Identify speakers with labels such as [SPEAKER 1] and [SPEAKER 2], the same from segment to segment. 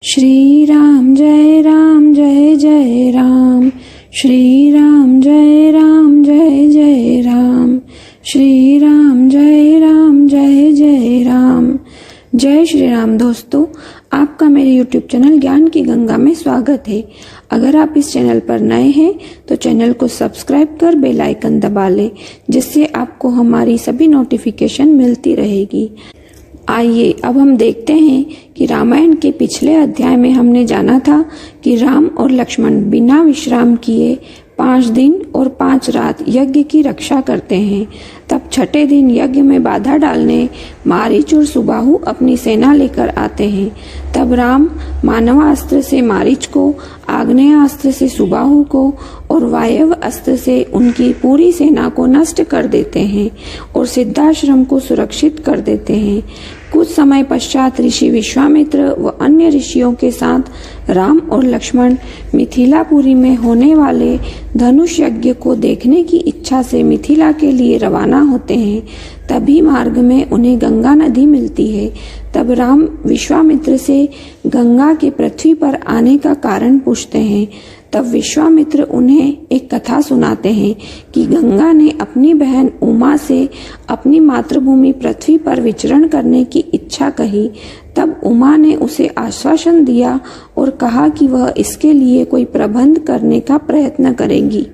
[SPEAKER 1] श्री राम जय जय राम, श्री राम जय जय राम, श्री राम जय जय राम। जय श्री राम। दोस्तों, आपका मेरे YouTube चैनल ज्ञान की गंगा में स्वागत है। अगर आप इस चैनल पर नए हैं तो चैनल को सब्सक्राइब कर बेल आइकन दबा लें, जिससे आपको हमारी सभी नोटिफिकेशन मिलती रहेगी। आइए अब हम देखते हैं कि रामायण के पिछले अध्याय में हमने जाना था कि राम और लक्ष्मण बिना विश्राम किए 5 दिन और 5 रात यज्ञ की रक्षा करते हैं। तब छठे दिन यज्ञ में बाधा डालने मारीच और सुबाहु अपनी सेना लेकर आते हैं। तब राम मानवास्त्र से मारीच को, आग्नेय अस्त्र से सुबाहु को और वायव्य अस्त्र से उनकी पूरी सेना को नष्ट कर देते हैं और सिद्धाश्रम को सुरक्षित कर देते हैं। कुछ समय पश्चात ऋषि विश्वामित्र व अन्य ऋषियों के साथ राम और लक्ष्मण मिथिलापुरी में होने वाले धनुष यज्ञ को देखने की इच्छा से मिथिला के लिए रवाना होते हैं। तभी मार्ग में उन्हें गंगा नदी मिलती है। तब राम विश्वामित्र से गंगा के पृथ्वी पर आने का कारण पूछते हैं। तब विश्वामित्र उन्हें एक कथा सुनाते हैं कि गंगा ने अपनी बहन उमा से अपनी मातृभूमि पृथ्वी पर विचरण करने की इच्छा कही। तब उमा ने उसे आश्वासन दिया और कहा कि वह इसके लिए कोई प्रबंध करने का प्रयत्न करेगी।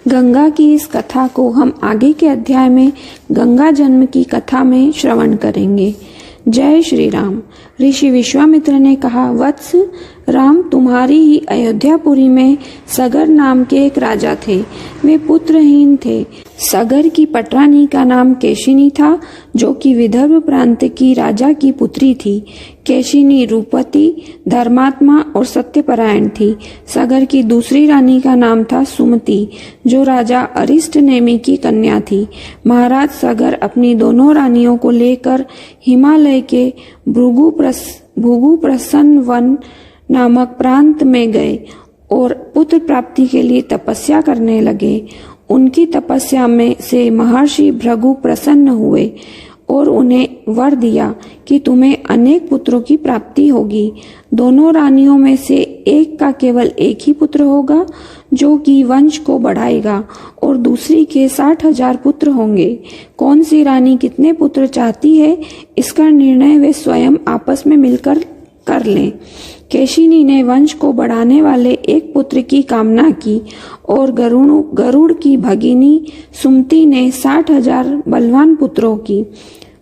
[SPEAKER 1] गंगा की इस कथा को हम आगे के अध्याय में गंगा जन्म की कथा में श्रवण करेंगे। जय श्री राम। ऋषि विश्वामित्र ने कहा, वत्स राम, तुम्हारी ही अयोध्यापुरी में सगर नाम के एक राजा थे। वे पुत्रहीन थे। सगर की पटरानी का नाम केशिनी था, जो कि विदर्भ प्रांत की राजा की पुत्री थी। केशिनी रूपवती, धर्मात्मा और सत्यपरायण थी। सगर की दूसरी रानी का नाम था सुमति, जो राजा अरिष्ट नेमि की कन्या थी। महाराज सगर अपनी दोनों रानियों को लेकर हिमालय के भृगु प्रसन्न वन नामक प्रांत में गए और पुत्र प्राप्ति के लिए तपस्या करने लगे। उनकी तपस्या में से महर्षि भृगु प्रसन्न हुए और उन्हें वर दिया कि तुम्हें अनेक पुत्रों की प्राप्ति होगी। दोनों रानियों में से एक का केवल एक ही पुत्र होगा, जो कि वंश को बढ़ाएगा, और दूसरी के 60,000 पुत्र होंगे। कौन सी रानी कितने पुत्र चाहती है, इसका निर्णय वे स्वयं आपस में मिलकर कर लें। केशिनी ने वंश को बढ़ाने वाले एक पुत्र की कामना की और गरुड़ की भगिनी सुमति ने 60,000 बलवान पुत्रों की।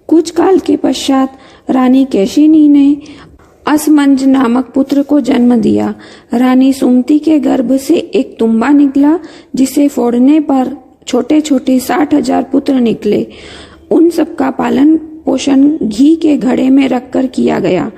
[SPEAKER 1] कुछ काल के पश्चात रानी केशिनी ने असमंज नामक पुत्र को जन्म दिया। रानी सुमति के गर्भ से एक तुम्बा निकला, जिसे फोड़ने पर छोटे छोटे 60,000 पुत्र निकले। उन सबका पालन पोषण घी के घड़े में रखकर किया गया।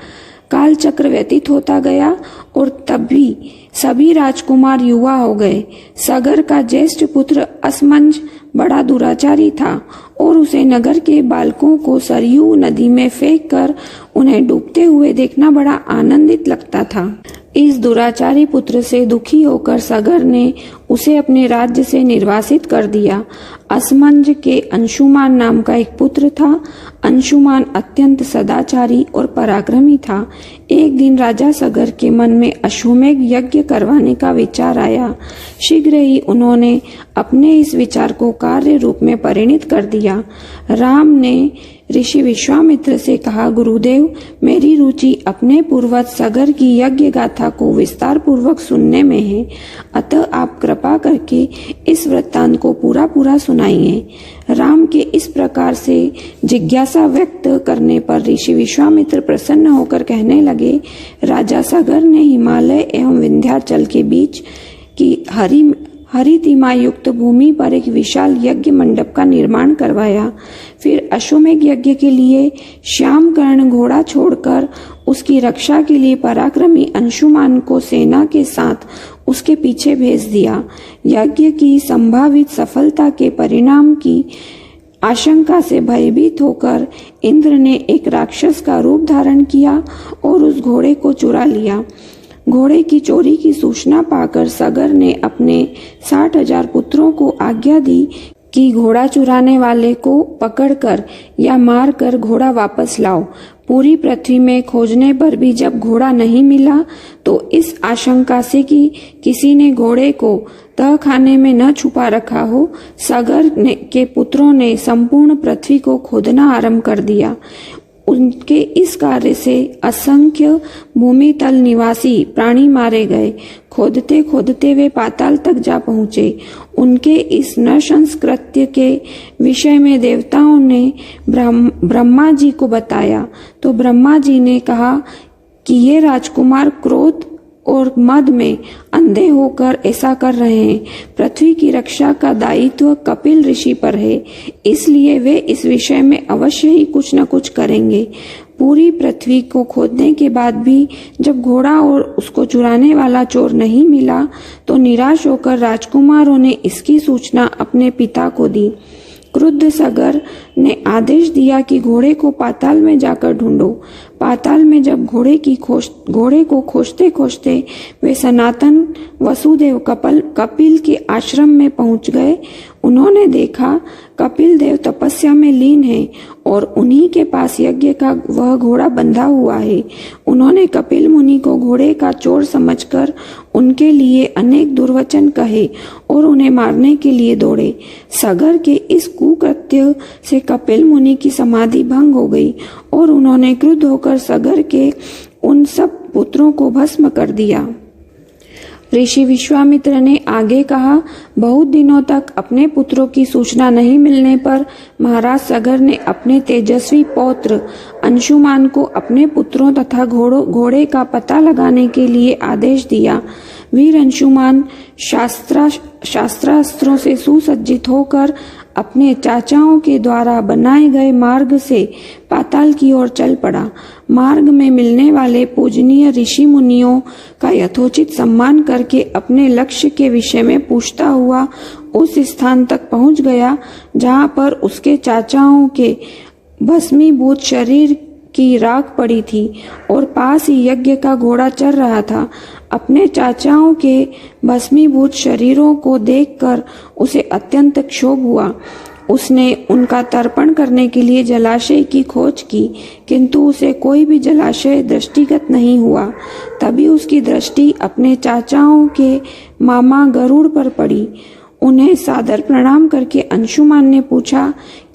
[SPEAKER 1] काल चक्र व्यतीत होता गया और तभी सभी राजकुमार युवा हो गए। सगर का ज्येष्ठ पुत्र असमंज बड़ा दुराचारी था और उसे नगर के बालकों को सरयू नदी में फेंककर उन्हें डूबते हुए देखना बड़ा आनंदित लगता था। इस दुराचारी पुत्र से दुखी होकर सगर ने उसे अपने राज्य से निर्वासित कर दिया। असमंज के अंशुमान नाम का एक पुत्र था। अंशुमान अत्यंत सदाचारी और पराक्रमी था। एक दिन राजा सगर के मन में अश्वमेघ यज्ञ करवाने का विचार आया। शीघ्र ही उन्होंने अपने इस विचार को कार्य रूप में परिणित कर दिया। राम ने ऋषि विश्वामित्र से कहा, गुरुदेव, मेरी रुचि अपने पूर्वज सगर की यज्ञ गाथा को विस्तार पूर्वक सुनने में है, अतः आप कृपा करके इस वृत्तांत को पूरा सुनाइए। राम के इस प्रकार से जिज्ञासा व्यक्त करने पर ऋषि विश्वामित्र प्रसन्न होकर कहने लगे, राजा सगर ने हिमालय एवं विंध्याचल के बीच की हरितिमा युक्त भूमि पर एक विशाल यज्ञ मंडप का निर्माण करवाया। फिर अश्वमेघ यज्ञ के लिए श्याम कर्ण घोड़ा छोड़कर उसकी रक्षा के लिए पराक्रमी अंशुमान को सेना के साथ उसके पीछे भेज दिया। यज्ञ की संभावित सफलता के परिणाम की आशंका से भयभीत होकर इंद्र ने एक राक्षस का रूप धारण किया और उस घोड़े को चुरा लिया। घोड़े की चोरी की सूचना पाकर सगर ने अपने 60,000 पुत्रों को आज्ञा दी कि घोड़ा चुराने वाले को पकड़कर या मारकर घोड़ा वापस लाओ। पूरी पृथ्वी में खोजने पर भी जब घोड़ा नहीं मिला तो इस आशंका से कि किसी ने घोड़े को तहखाने में न छुपा रखा हो, सगर के पुत्रों ने संपूर्ण पृथ्वी को खोदना आरंभ कर दिया। उनके इस कार्य से असंख्य भूमि तल निवासी प्राणी मारे गए। खोदते खोदते वे पाताल तक जा पहुंचे। उनके इस नृशंस कृत्य के विषय में देवताओं ने ब्रह्मा जी को बताया तो ब्रह्मा जी ने कहा कि ये राजकुमार क्रोध और मद में अंधे होकर ऐसा कर रहे हैं। पृथ्वी की रक्षा का दायित्व कपिल ऋषि पर है, इसलिए वे इस विषय में अवश्य ही कुछ न कुछ करेंगे। पूरी पृथ्वी को खोदने के बाद भी जब घोड़ा और उसको चुराने वाला चोर नहीं मिला तो निराश होकर राजकुमारों ने इसकी सूचना अपने पिता को दी। क्रुद्ध सगर ने आदेश दिया कि घोड़े को पाताल में जाकर ढूंढो। पाताल में जब घोड़े को खोजते खोजते वे सनातन वसुदेव कपिल के आश्रम में पहुंच गए। उन्होंने देखा कपिल देव तपस्या में लीन है और उन्हीं के पास यज्ञ का वह घोड़ा बंधा हुआ है। उन्होंने कपिल मुनि को घोड़े का चोर समझकर उनके लिए अनेक दुर्वचन कहे और उन्हें मारने के लिए दौड़े। सगर के इस कुकृत्य से कपिल मुनि की समाधि भंग हो गई और उन्होंने क्रुद्ध होकर सगर के उन सब पुत्रों को भस्म कर दिया। ऋषि विश्वामित्र ने आगे कहा, बहुत दिनों तक अपने पुत्रों की सूचना नहीं मिलने पर महाराज सगर ने अपने तेजस्वी पौत्र अंशुमान को अपने पुत्रों तथा घोड़े का पता लगाने के लिए आदेश दिया। वीर अंशुमान शास्त्रास्त्रों से सुसज्जित होकर अपने चाचाओं के द्वारा बनाए गए मार्ग से पाताल की ओर चल पड़ा। मार्ग में मिलने वाले पूजनीय ऋषि मुनियों का यथोचित सम्मान करके अपने लक्ष्य के विषय में पूछता हुआ उस स्थान तक पहुंच गया जहां पर उसके चाचाओं के भस्मीभूत शरीर की राख पड़ी थी और पास ही यज्ञ का घोड़ा चल रहा था। अपने चाचाओं के भस्मीभूत शरीरों को देखकर उसे अत्यंत क्षोभ हुआ। उसने उनका तर्पण करने के लिए जलाशय की खोज की, किंतु उसे कोई भी जलाशय दृष्टिगत नहीं हुआ। तभी उसकी दृष्टि अपने चाचाओं के मामा गरुड़ पर पड़ी। उन्हें सादर प्रणाम करके अंशुमान ने पूछा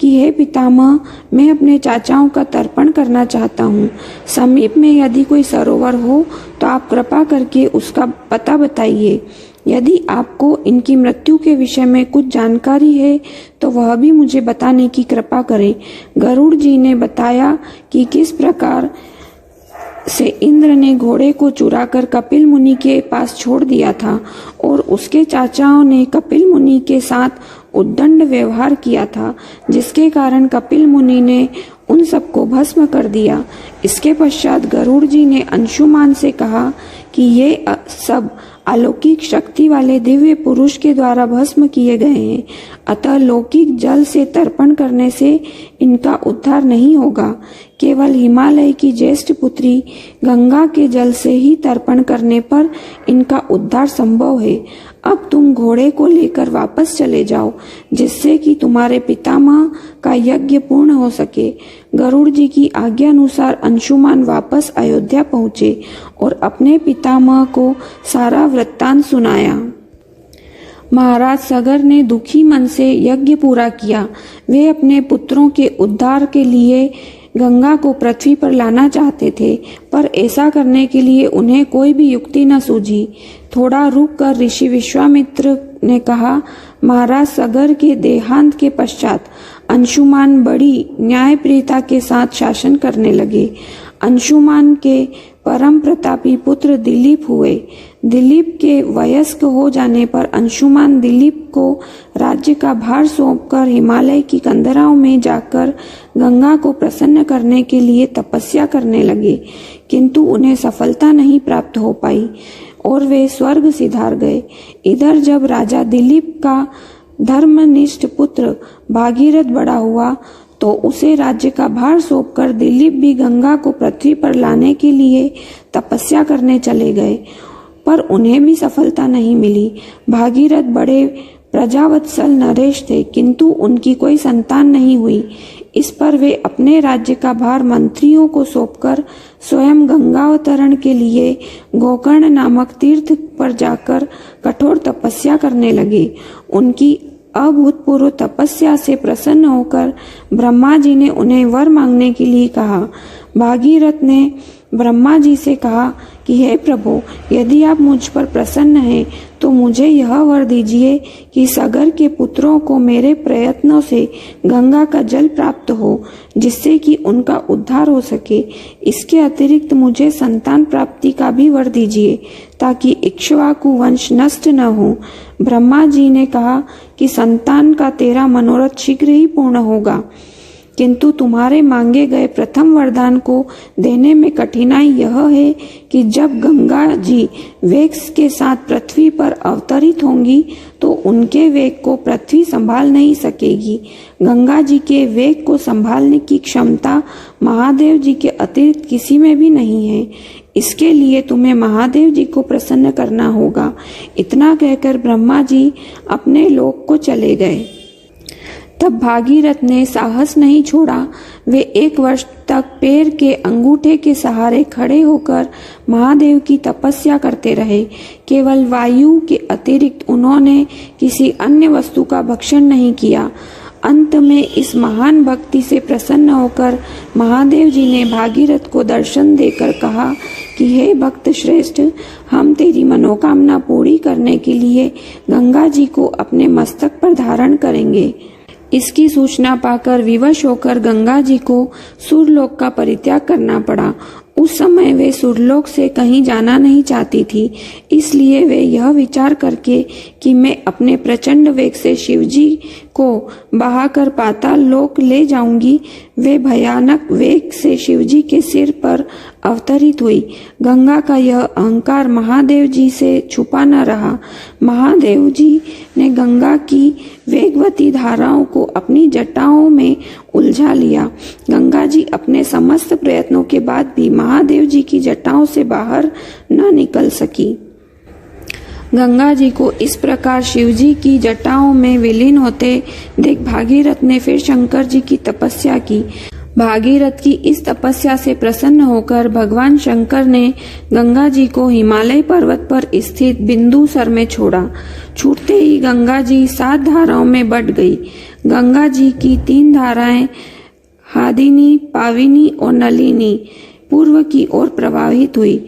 [SPEAKER 1] कि हे पितामह, मैं अपने चाचाओं का तर्पण करना चाहता हूँ। समीप में यदि कोई सरोवर हो तो आप कृपा करके उसका पता बताइए। यदि आपको इनकी मृत्यु के विषय में कुछ जानकारी है तो वह भी मुझे बताने की कृपा करें। गरुड़ जी ने बताया कि किस प्रकार से इंद्र ने घोड़े को चुराकर कपिल मुनि के पास छोड़ दिया था और उसके चाचाओं ने कपिल मुनि के साथ उद्दंड व्यवहार किया था, जिसके कारण कपिल मुनि ने उन सबको भस्म कर दिया। इसके पश्चात गरुड़ जी ने अंशुमान से कहा कि ये सब अलौकिक शक्ति वाले दिव्य पुरुष के द्वारा भस्म किए गए हैं, अतः लौकिक जल से तर्पण करने से इनका उद्धार नहीं होगा। केवल हिमालय की ज्येष्ठ पुत्री गंगा के जल से ही तर्पण करने पर इनका उद्धार संभव है। अब तुम घोड़े को लेकर वापस चले जाओ, जिससे कि तुम्हारे पितामह का यज्ञ पूर्ण हो सके। गरुड़ जी की आज्ञा अनुसार अंशुमान वापस अयोध्या पहुंचे और अपने पितामह को सारा वृत्तांत सुनाया। महाराज सगर ने दुखी मन से यज्ञ पूरा किया। वे अपने पुत्रों के उद्धार के लिए गंगा को पृथ्वी पर लाना चाहते थे, पर ऐसा करने के लिए उन्हें कोई भी युक्ति न सूझी। थोड़ा रुक कर ऋषि विश्वामित्र ने कहा, महाराज सगर के देहांत के पश्चात अंशुमान बड़ी न्यायप्रियता के साथ शासन करने लगे। अंशुमान के परम प्रतापी पुत्र दिलीप हुए। दिलीप के वयस्क हो जाने पर अंशुमान दिलीप को राज्य का भार सौंपकर हिमालय की कंदराओं में जाकर गंगा को प्रसन्न करने के लिए तपस्या करने लगे, किंतु उन्हें सफलता नहीं प्राप्त हो पाई और वे स्वर्ग सिधार गए। इधर जब राजा दिलीप का धर्मनिष्ठ पुत्र भागीरथ बड़ा हुआ तो उसे राज्य का भार सौंपकर दिलीप भी गंगा को पृथ्वी पर लाने के लिए तपस्या करने चले गए, पर उन्हें भी सफलता नहीं मिली। भागीरथ बड़े प्रजावत्सल नरेश थे, किंतु उनकी कोई संतान नहीं हुई। इस पर वे अपने राज्य का भार मंत्रियों को सौंपकर स्वयं गंगावतरण के लिए गोकर्ण नामक तीर्थ पर जाकर कठोर तपस्या करने लगे। उनकी अभूतपूर्व तपस्या से प्रसन्न होकर ब्रह्मा जी ने उन्हें वर मांगने के लिए कहा। भागीरथ ने ब्रह्मा जी से कहा कि हे प्रभु, यदि आप मुझ पर प्रसन्न हैं तो मुझे यह वर दीजिए कि सगर के पुत्रों को मेरे प्रयत्नों से गंगा का जल प्राप्त हो, जिससे कि उनका उद्धार हो सके। इसके अतिरिक्त मुझे संतान प्राप्ति का भी वर दीजिए, ताकि इक्ष्वाकु वंश नष्ट न हो। ब्रह्मा जी ने कहा कि संतान का तेरा मनोरथ शीघ्र ही पूर्ण होगा, किंतु तुम्हारे मांगे गए प्रथम वरदान को देने में कठिनाई यह है कि जब गंगा जी वेग के साथ पृथ्वी पर अवतरित होंगी तो उनके वेग को पृथ्वी संभाल नहीं सकेगी। गंगा जी के वेग को संभालने की क्षमता महादेव जी के अतिरिक्त किसी में भी नहीं है। इसके लिए तुम्हें महादेव जी को प्रसन्न करना होगा। इतना कहकर ब्रह्मा जी अपने लोक को चले गए। तब भागीरथ ने साहस नहीं छोड़ा। वे 1 वर्ष तक पैर के अंगूठे के सहारे खड़े होकर महादेव की तपस्या करते रहे। केवल वायु के अतिरिक्त उन्होंने किसी अन्य वस्तु का भक्षण नहीं किया। अंत में इस महान भक्ति से प्रसन्न होकर महादेव जी ने भागीरथ को दर्शन देकर कहा कि हे भक्त श्रेष्ठ, हम तेरी मनोकामना पूरी करने के लिए गंगा जी को अपने मस्तक पर धारण करेंगे। इसकी सूचना पाकर विवश होकर गंगा जी को सुरलोक का परित्याग करना पड़ा। उस समय वे सुरलोक से कहीं जाना नहीं चाहती थी, इसलिए वे यह विचार करके कि मैं अपने प्रचंड वेग से शिवजी को बहाकर पाताल लोक ले जाऊंगी, वे भयानक वेग से शिवजी के सिर पर अवतरित हुई। गंगा का यह अहंकार महादेव जी से छुपा न रहा। महादेव जी ने गंगा की वेगवती धाराओं को अपनी जटाओं में उलझा लिया। गंगा जी अपने समस्त प्रयत्नों के बाद भी महादेव जी की जटाओं से बाहर न निकल सकी। गंगा जी को इस प्रकार शिवजी की जटाओं में विलीन होते देख भागीरथ ने फिर शंकर जी की तपस्या की। भागीरथ की इस तपस्या से प्रसन्न होकर भगवान शंकर ने गंगा जी को हिमालय पर्वत पर स्थित बिंदुसर में छोड़ा। छूटते ही गंगा जी 7 धाराओं में बट गई। गंगा जी की 3 धाराएं हादिनी, पाविनी और नलिनी पूर्व की ओर प्रवाहित हुई।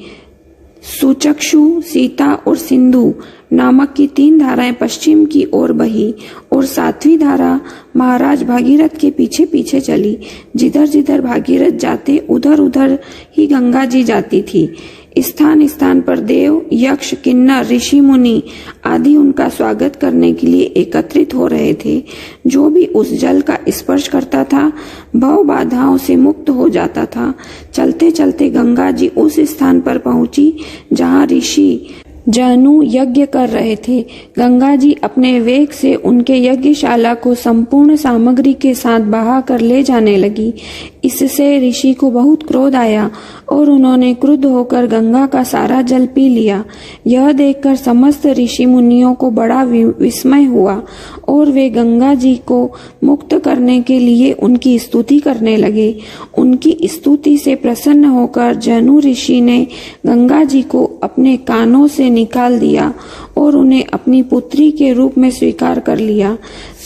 [SPEAKER 1] सुचक्षु, सीता और सिंधु नामक की 3 धाराएं पश्चिम की ओर बही और 7वीं धारा महाराज भागीरथ के पीछे पीछे चली। जिधर जिधर भागीरथ जाते उधर उधर ही गंगा जी जाती थी। स्थान स्थान पर देव, यक्ष, किन्नर, ऋषि मुनि आदि उनका स्वागत करने के लिए एकत्रित हो रहे थे। जो भी उस जल का स्पर्श करता था भव बाधाओं से मुक्त हो जाता था। चलते चलते गंगा जी उस स्थान पर पहुंची जहां ऋषि जानू यज्ञ कर रहे थे। गंगा जी अपने वेग से उनके यज्ञशाला को संपूर्ण सामग्री के साथ बहा कर ले जाने लगी। इससे ऋषि को बहुत क्रोध आया और उन्होंने क्रुद्ध होकर गंगा का सारा जल पी लिया। यह देखकर समस्त ऋषि मुनियों को बड़ा विस्मय हुआ और वे गंगा जी को मुक्त करने के लिए उनकी स्तुति करने लगे। उनकी स्तुति से प्रसन्न होकर जनु ऋषि ने गंगा जी को अपने कानों से निकाल दिया और उन्हें अपनी पुत्री के रूप में स्वीकार कर लिया।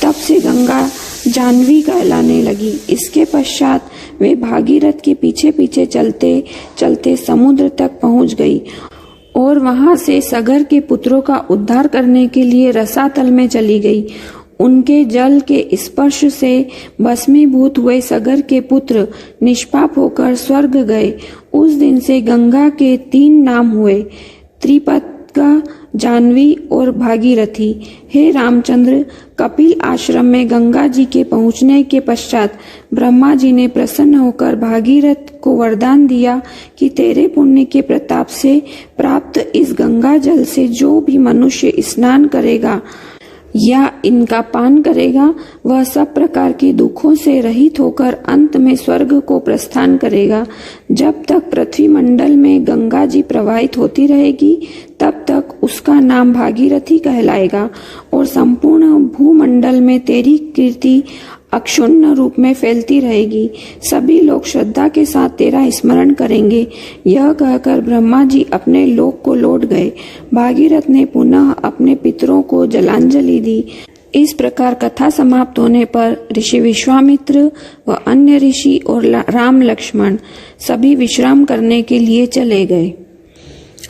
[SPEAKER 1] तब से गंगा जाह्नवी कहलाने लगी। इसके पश्चात वे भागीरथ के पीछे पीछे चलते चलते समुद्र तक पहुंच गई और वहां से सगर के पुत्रों का उद्धार करने के लिए रसातल में चली गई। उनके जल के स्पर्श से भस्मीभूत हुए सगर के पुत्र निष्पाप होकर स्वर्ग गए। उस दिन से गंगा के 3 नाम हुए, त्रिपतगा, जाह्नवी और भागीरथी। हे रामचंद्र, कपिल आश्रम में गंगा जी के पहुंचने के पश्चात ब्रह्मा जी ने प्रसन्न होकर भागीरथ को वरदान दिया कि तेरे पुण्य के प्रताप से प्राप्त इस गंगा जल से जो भी मनुष्य स्नान करेगा या इनका पान करेगा वह सब प्रकार के दुखों से रहित होकर अंत में स्वर्ग को प्रस्थान करेगा। जब तक पृथ्वी मंडल में गंगा जी प्रवाहित होती रहेगी तब तक उसका नाम भागीरथी कहलाएगा और संपूर्ण भूमंडल में तेरी कीर्ति अक्षुण्ण रूप में फैलती रहेगी। सभी लोग श्रद्धा के साथ तेरा स्मरण करेंगे। यह कहकर ब्रह्मा जी अपने लोक को लौट गए। भागीरथ ने पुनः अपने पितरों को जलांजलि दी। इस प्रकार कथा समाप्त होने पर ऋषि विश्वामित्र व अन्य ऋषि और राम लक्ष्मण सभी विश्राम करने के लिए चले गए।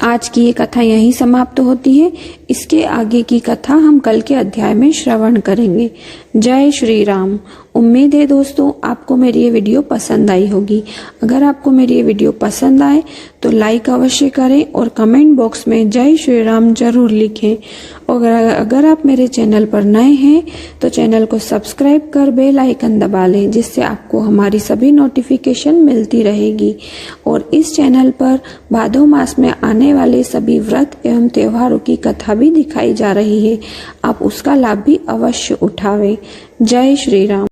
[SPEAKER 1] आज की ये कथा यहीं समाप्त होती है। इसके आगे की कथा हम कल के अध्याय में श्रवण करेंगे। जय श्री राम। उम्मीद है दोस्तों आपको मेरी ये वीडियो पसंद आई होगी। अगर आपको मेरी ये वीडियो पसंद आए तो लाइक अवश्य करें और कमेंट बॉक्स में जय श्री राम जरूर लिखें। और अगर आप मेरे चैनल पर नए हैं तो चैनल को सब्सक्राइब कर बेल आइकन दबा लें, जिससे आपको हमारी सभी नोटिफिकेशन मिलती रहेगी। और इस चैनल पर भादो मास में आने वाले सभी व्रत एवं त्योहारों की कथा भी दिखाई जा रही है। आप उसका लाभ भी अवश्य उठावें। जय श्री राम।